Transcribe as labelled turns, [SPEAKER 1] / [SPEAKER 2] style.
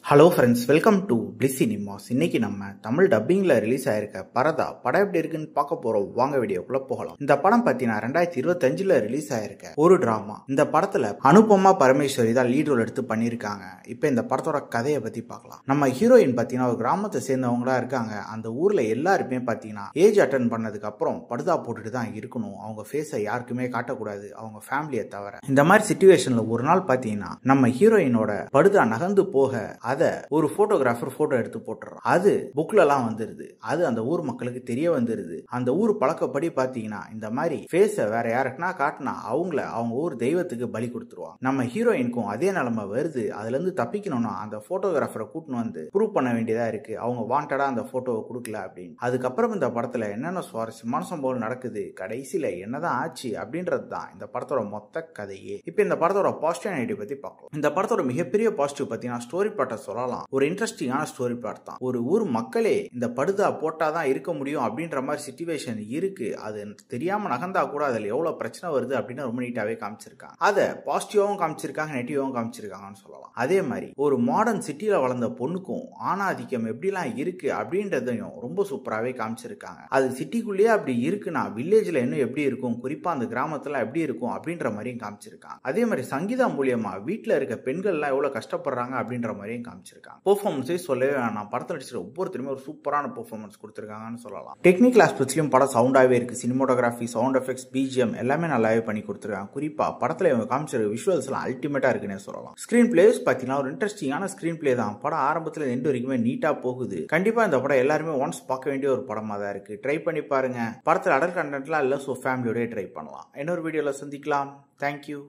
[SPEAKER 1] Hello friends, welcome to bliss cinemas. இன்னைக்கு நம்ம Tamil டப்பிங்ல release ஆயிருக்க பரதா படம் எப்படி இருக்குன்னு பார்க்க போறோம். வாங்க வீடியோக்குள்ள போகலாம். இந்த படம் பார்த்தீங்கன்னா 2025 ரிலீஸ் ஆயிருக்க ஒரு டிராமா. இந்த படத்துல அனுபமா பரமேஸ்வரி தான் லீட் ரோல் எடுத்து பண்ணியிருக்காங்க. இப்போ இந்த படத்தோட கதையை பத்தி பார்க்கலாம். நம்ம ஹீரோயின் பார்த்தீங்கன்னா ஒரு கிராமத்தை சேர்ந்தவங்களா இருக்காங்க. அந்த ஊர்ல எல்லாருமே பார்த்தீங்கன்னா ஏஜ் அட்டன் பண்ணதுக்கு அப்புறம் படுதா போட்டுட்டு தான் இருக்கணும். அவங்க ஃபேஸை யாருக்குமே காட்டக்கூடாது, அவங்க ஃபேமிலியை தவிர. இந்த மாதிரி சிச்சுவேஷன்ல ஒரு நாள் பார்த்தீங்கன்னா நம்ம ஹீரோயினோட படுதா நகர்ந்து போக அத ஒரு போட்டோகிராஃபர் போட்டோ எடுத்து போட்டுறான். அது புக்ல எல்லாம் வந்துருது. அது அந்த ஊர் மக்களுக்கு தெரிய வந்துருது. அந்த ஊர் பழக்கப்படி பாத்தீங்கன்னா இந்த மாதிரி ஃபேஸ வேற யாருக்குன்னா காட்டினா அவங்க ஊர் தெய்வத்துக்கு பலி கொடுத்துருவாங்க. நம்ம ஹீரோயினுக்கும் அதே நிலைமை வருது. அதுல இருந்து தப்பிக்கணும்னா அந்த போட்டோகிராஃபரை கூட்டின்னு வந்து ப்ரூவ் பண்ண வேண்டியதா இருக்கு. அவங்க வாண்டடா அந்த போட்டோவை கொடுக்கல அப்படின்னு. அதுக்கப்புறம் இந்த படத்துல என்னென்ன சுவாரஸ்யமான சம்பவம் நடக்குது, கடைசியில என்னதான் ஆச்சு அப்படின்றது தான் இந்த படத்தோட மொத்த கதையே. இப்ப இந்த படத்தோட பாசிட்டிவ் நெகட்டிவ் பத்தி பார்க்கலாம். இந்த படத்தோட மிகப்பெரிய பாசிட்டிவ் பாத்தீங்கன்னா ஸ்டோரி பாட்டை சொல்லலாம். ஒரு இன்ட்ரெஸ்டிங்கான ஸ்டோரி பார்ட் தான். ஒரு ஊர் மக்களே இந்த படுதா போட்டாதான் இருக்க முடியும் அப்படின்ற மாதிரி சிச்சுவேஷன் இருக்கு. அது தெரியாம நகர்ந்தா கூட அதுல எவ்வளவு பிரச்சனை வருது அப்படின்னு ரொம்ப நீட்டாவே காமிச்சிருக்காங்க. அதை பாசிட்டிவாவும் காமிச்சிருக்காங்க, நெகட்டிவாவும் காமிச்சிருக்காங்கன்னு சொல்லலாம். அதே மாதிரி ஒரு மாடர்ன் சிட்டில வளர்ந்த பொண்ணுக்கும் ஆணாதிக்கம் எப்படிலாம் இருக்கு அப்படின்றதையும் ரொம்ப சூப்பராகவே காமிச்சிருக்காங்க. அது சிட்டிக்குள்ளேயே அப்படி இருக்குன்னா வில்லேஜ்ல இன்னும் எப்படி இருக்கும், குறிப்பா அந்த கிராமத்துல எப்படி இருக்கும் அப்படின்ற மாதிரியும் காமிச்சிருக்காங்க. அதே மாதிரி சங்கீதா மூலியமா வீட்டுல இருக்க பெண்கள் எல்லாம் எவ்வளவு கஷ்டப்படுறாங்க அப்படின்ற மாதிரியும் காமிச்சிருக்காங்க. பெர்ஃபார்மன்ஸே சொல்லவே வேணாம். படத்தில் நடிச்சிருக்க ஒவ்வொருத்தருமே ஒரு சூப்பரான பெர்ஃபார்மன்ஸ் கொடுத்துருக்காங்கன்னு சொல்லலாம். டெக்னிக்கல் ஆஸ்பெக்ட்ஸ்லயும் படம் சவுண்டாவே இருக்கு. சினிமோட்டோகிராஃபி, சவுண்ட் எஃபெக்ட்ஸ், பிஜிஎம் எல்லாமே நல்லாவே பண்ணி கொடுத்துருக்காங்க. குறிப்பா படத்துல இவங்க காமிச்சிருக்க விஷுவல்ஸ் எல்லாம் அல்டிமேட்டா இருக்குன்னு சொல்லலாம். ஸ்கிரீன் பிளேஸ் பாத்தீங்கன்னா ஒரு இன்ட்ரெஸ்டிங்கான ஸ்கிரீன் பிளே தான். படம் ஆரம்பத்துல எண்டு வரைக்குமே நீட்டா போகுது. கண்டிப்பா இந்த படம் எல்லாருமே ஒன்ஸ் பார்க்க வேண்டிய ஒரு படமா தான் இருக்கு. ட்ரை பண்ணி பாருங்க. படத்துல அடல்ட் கண்டென்ட்லாம் இல்ல, சோ ஃபேமிலியோட ட்ரை பண்ணலாம். இன்னொரு வீடியோல சந்திக்கலாம். தேங்க்யூ.